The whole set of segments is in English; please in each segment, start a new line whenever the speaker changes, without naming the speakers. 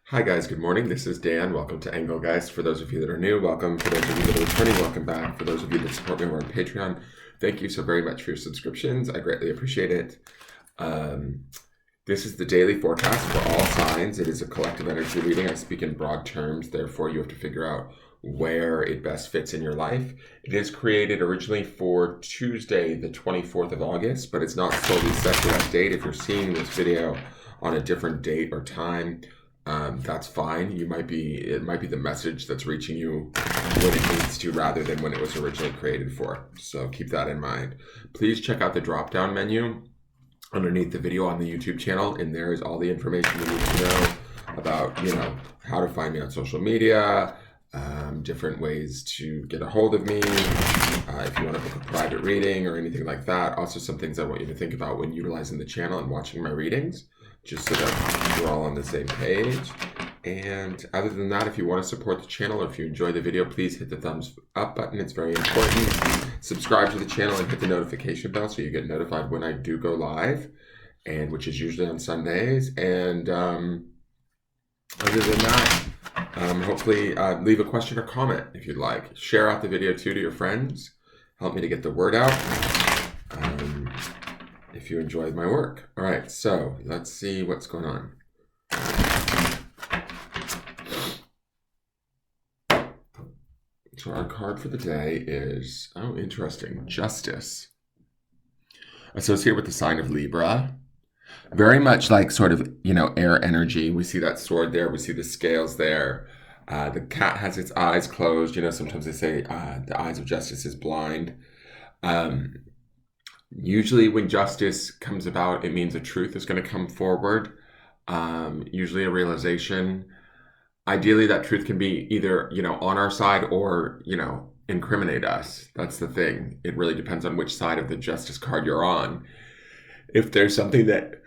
Hi guys, good morning. This is Dan. Welcome to Engelgeist. For those of you that are new, welcome. For those of you that are returning, welcome back. For those of you that support me over on Patreon, thank you so very much for your subscriptions. I greatly appreciate it. This is the daily forecast for all signs. It is a collective energy reading. I speak in broad terms, therefore you have to figure out where it best fits in your life. It is created originally for Tuesday, the 24th of August, but it's not solely set to that date. If you're seeing this video on a different date or time, that's fine. It might be the message that's reaching you when it needs to rather than when it was originally created for. So keep that in mind. Please check out the drop-down menu underneath the video on the YouTube channel, and there is all the information you need to know about, how to find me on social media, different ways to get a hold of me, if you want to book a private reading or anything like that. Also, some things I want you to think about when utilizing the channel and watching my readings, just so that we're all on the same page. And other than that, if you want to support the channel or if you enjoy the video, please hit the thumbs up button. It's very important. Subscribe to the channel and hit the notification bell so you get notified when I do go live, and which is usually on Sundays. And other than that, hopefully leave a question or comment if you'd like. Share out the video too to your friends. Help me to get the word out. If you enjoyed my work. All right, so let's see what's going on. So our card for the day is, interesting, Justice. Associated with the sign of Libra. Very much like sort of, air energy. We see that sword there. We see the scales there. The cat has its eyes closed. Sometimes they say the eyes of justice is blind. Usually when justice comes about, it means a truth is going to come forward. Usually a realization. Ideally, that truth can be either, on our side or, incriminate us. That's the thing. It really depends on which side of the justice card you're on. If there's something that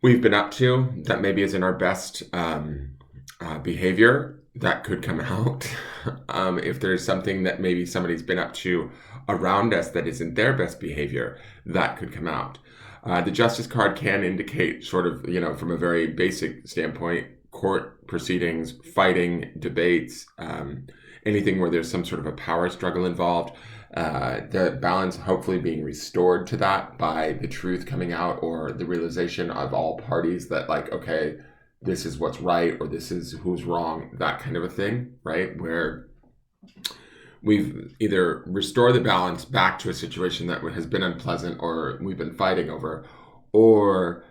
we've been up to that maybe isn't our best behavior, that could come out. If there's something that maybe somebody's been up to around us that isn't their best behavior, that could come out. The Justice card can indicate sort of, from a very basic standpoint, court proceedings, fighting, debates, anything where there's some sort of a power struggle involved. The balance hopefully being restored to that by the truth coming out or the realization of all parties that okay, this is what's right or this is who's wrong, that kind of a thing, right? Where we've either restored the balance back to a situation that has been unpleasant or we've been fighting over, or,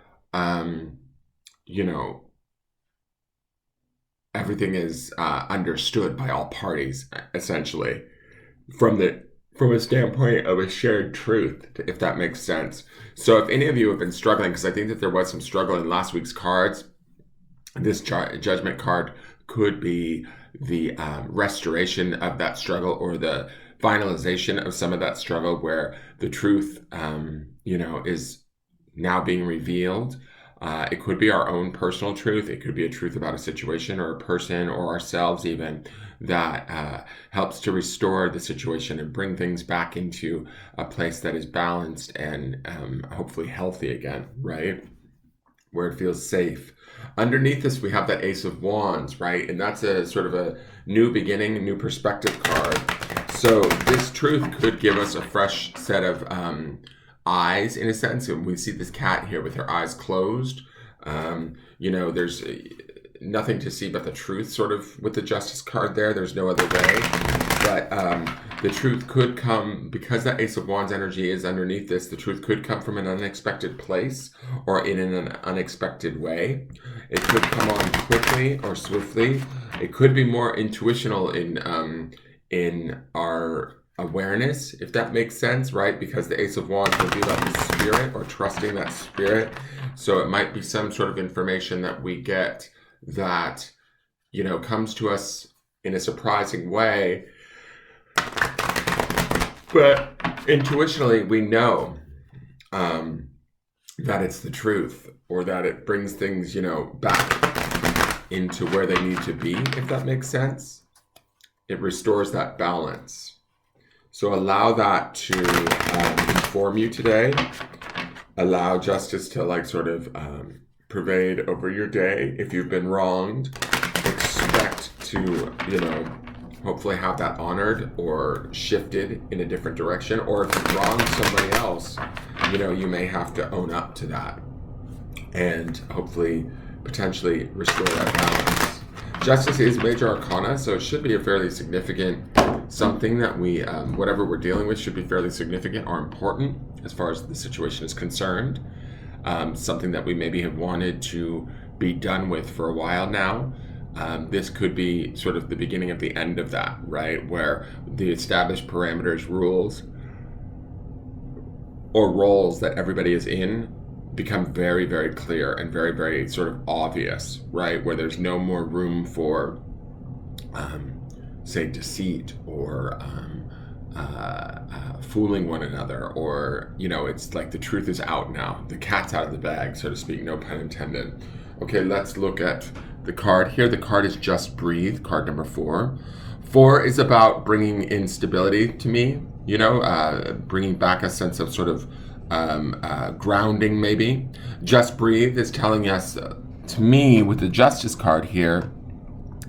everything is understood by all parties, essentially, from a standpoint of a shared truth, if that makes sense. So if any of you have been struggling, because I think that there was some struggle in last week's cards, this judgment card could be the restoration of that struggle or the finalization of some of that struggle where the truth, is now being revealed. It could be our own personal truth. It could be a truth about a situation or a person or ourselves even that helps to restore the situation and bring things back into a place that is balanced and hopefully healthy again, right? Where it feels safe. Underneath this, we have that Ace of Wands, right? And that's a sort of a new beginning, a new perspective card. So this truth could give us a fresh set of eyes, in a sense. And we see this cat here with her eyes closed. There's nothing to see but the truth sort of with the Justice card there. There's no other way. But the truth could come, because that Ace of Wands energy is underneath this, the truth could come from an unexpected place or in an unexpected way. It could come on quickly or swiftly. It could be more intuitional in our awareness, if that makes sense, right? Because the Ace of Wands will be about the spirit or trusting that spirit. So it might be some sort of information that we get that, comes to us in a surprising way. But intuitionally, we know that it's the truth, or that it brings things, back into where they need to be, if that makes sense. It restores that balance. So allow that to inform you today. Allow justice to pervade over your day. If you've been wronged, expect to, hopefully have that honored or shifted in a different direction. Or if you wronged somebody else, you may have to own up to that and hopefully potentially restore that balance. Justice is major arcana, so it should be a fairly significant something that we, whatever we're dealing with, should be fairly significant or important as far as the situation is concerned. Something that we maybe have wanted to be done with for a while now. This could be sort of the beginning of the end of that, right? Where the established parameters, rules, or roles that everybody is in become very, very clear and very, very sort of obvious, right? Where there's no more room for, say, deceit or fooling one another, or, it's like the truth is out now. The cat's out of the bag, so to speak, no pun intended. Okay, let's look at the card here. The card is Just Breathe, card number 4. 4 is about bringing in stability to me, bringing back a sense of sort of grounding maybe. Just Breathe is telling us, to me, with the Justice card here,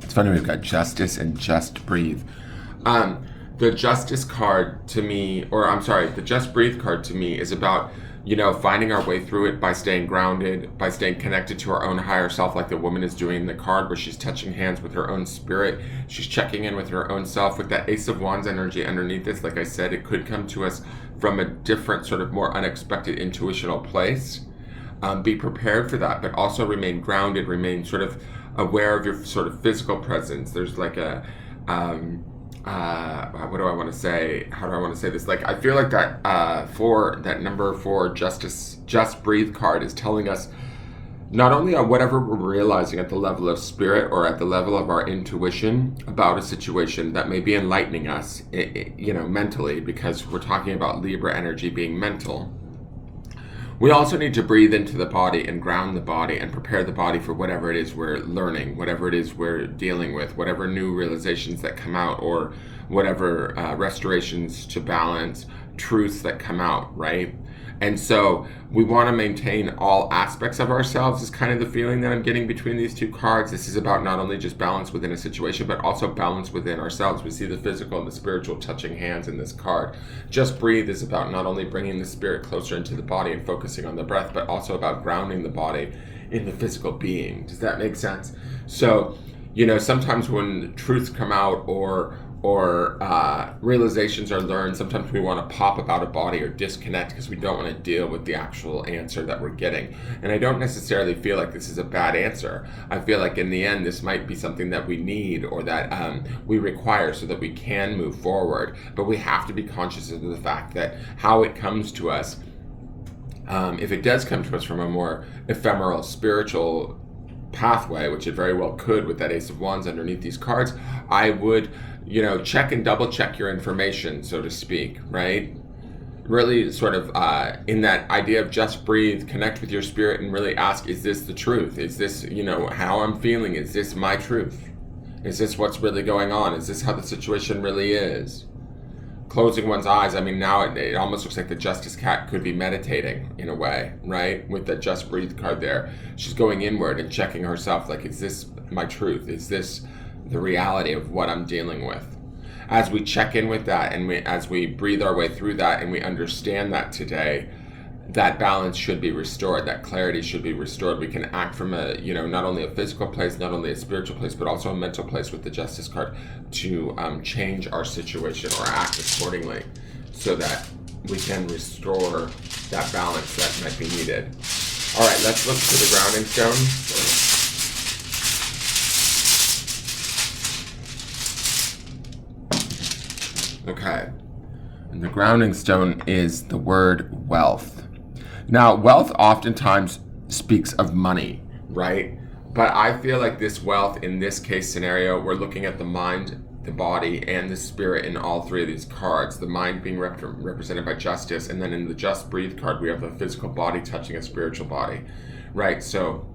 it's funny, we've got Justice and Just Breathe. The Justice card to me, the Just Breathe card to me is about, finding our way through it by staying grounded, by staying connected to our own higher self, like the woman is doing in the card, where she's touching hands with her own spirit. She's checking in with her own self. With that Ace of Wands energy underneath this, like I said, it could come to us from a different, sort of more unexpected intuitional place. Be prepared for that, but also remain grounded, remain sort of aware of your sort of physical presence. There's like a, what do I want to say? How do I want to say this? Like, I feel like that that number 4 Just Breathe card is telling us not only on whatever we're realizing at the level of spirit or at the level of our intuition about a situation that may be enlightening us, mentally, because we're talking about Libra energy being mental. We also need to breathe into the body and ground the body and prepare the body for whatever it is we're learning, whatever it is we're dealing with, whatever new realizations that come out, or whatever restorations to balance, truths that come out, right? And so we want to maintain all aspects of ourselves, is kind of the feeling that I'm getting between these two cards. This is about not only just balance within a situation, but also balance within ourselves. We see the physical and the spiritual touching hands in this card. Just Breathe is about not only bringing the spirit closer into the body and focusing on the breath, but also about grounding the body in the physical being. Does that make sense? So, sometimes when truths come out or realizations are learned, sometimes we want to pop about a body or disconnect because we don't want to deal with the actual answer that we're getting. And I don't necessarily feel like this is a bad answer. I feel like in the end, this might be something that we need or that we require so that we can move forward. But we have to be conscious of the fact that how it comes to us, if it does come to us from a more ephemeral spiritual pathway, which it very well could with that Ace of Wands underneath these cards, I would check and double check your information, so to speak, right? Really sort of in that idea of just breathe, connect with your spirit and really ask, is this the truth? Is this, how I'm feeling? Is this my truth? Is this what's really going on? Is this how the situation really is? Closing one's eyes, now it almost looks like the Justice Cat could be meditating in a way, right? With the Just Breathe card there. She's going inward and checking herself, like, is this my truth? Is this the reality of what I'm dealing with? As we check in with that and as we breathe our way through that and we understand that today, that balance should be restored, that clarity should be restored. We can act from a, not only a physical place, not only a spiritual place, but also a mental place with the Justice card to change our situation or act accordingly so that we can restore that balance that might be needed. All right, let's look to the grounding stone. Okay, and the grounding stone is the word wealth. Now, wealth oftentimes speaks of money, right? But I feel like this wealth, in this case scenario, we're looking at the mind, the body, and the spirit in all three of these cards. The mind being represented by Justice, and then in the Just Breathe card, we have the physical body touching a spiritual body, right? So,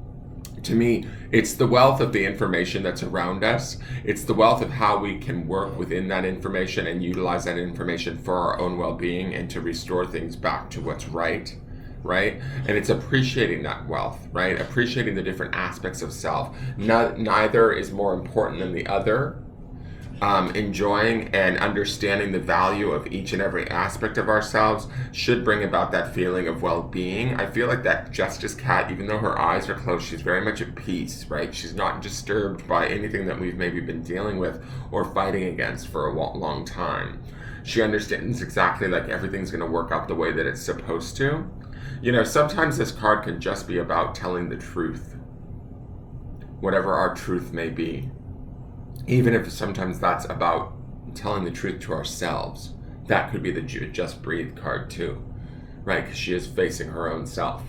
to me, it's the wealth of the information that's around us. It's the wealth of how we can work within that information and utilize that information for our own well-being and to restore things back to what's right, right? And it's appreciating that wealth, right? Appreciating the different aspects of self. Neither is more important than the other. Enjoying and understanding the value of each and every aspect of ourselves should bring about that feeling of well-being. I feel like that Justice Cat, even though her eyes are closed, she's very much at peace, right? She's not disturbed by anything that we've maybe been dealing with or fighting against for a long time. She understands exactly like everything's going to work out the way that it's supposed to. You know, sometimes this card can just be about telling the truth, whatever our truth may be. Even if sometimes that's about telling the truth to ourselves. That could be the Just Breathe card too, right? Because she is facing her own self.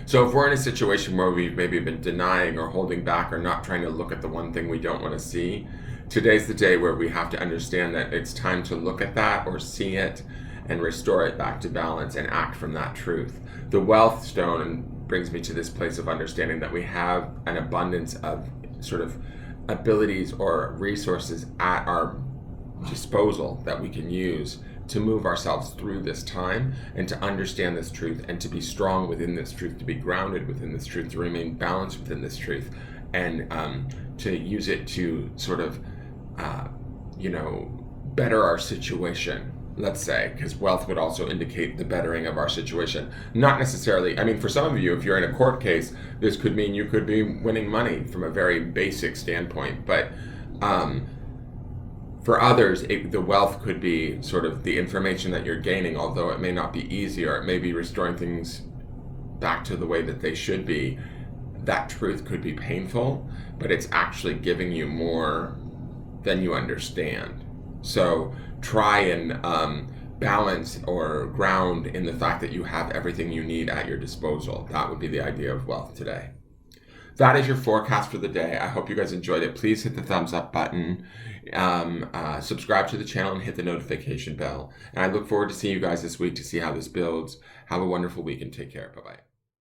So if we're in a situation where we've maybe been denying or holding back or not trying to look at the one thing we don't want to see, today's the day where we have to understand that it's time to look at that or see it and restore it back to balance and act from that truth. The Wealth Stone brings me to this place of understanding that we have an abundance of sort of abilities or resources at our disposal that we can use to move ourselves through this time and to understand this truth and to be strong within this truth, to be grounded within this truth, to remain balanced within this truth, and to use it to sort of, better our situation, let's say, because wealth would also indicate the bettering of our situation. Not necessarily, I mean, for some of you, if you're in a court case, this could mean you could be winning money from a very basic standpoint. But for others, the wealth could be sort of the information that you're gaining, although it may not be easy, or it may be restoring things back to the way that they should be. That truth could be painful, but it's actually giving you more than you understand. So try and balance or ground in the fact that you have everything you need at your disposal. That would be the idea of wealth today. That is your forecast for the day. I hope you guys enjoyed it. Please hit the thumbs up button, subscribe to the channel, and hit the notification bell. And I look forward to seeing you guys this week to see how this builds. Have a wonderful week and take care. Bye-bye.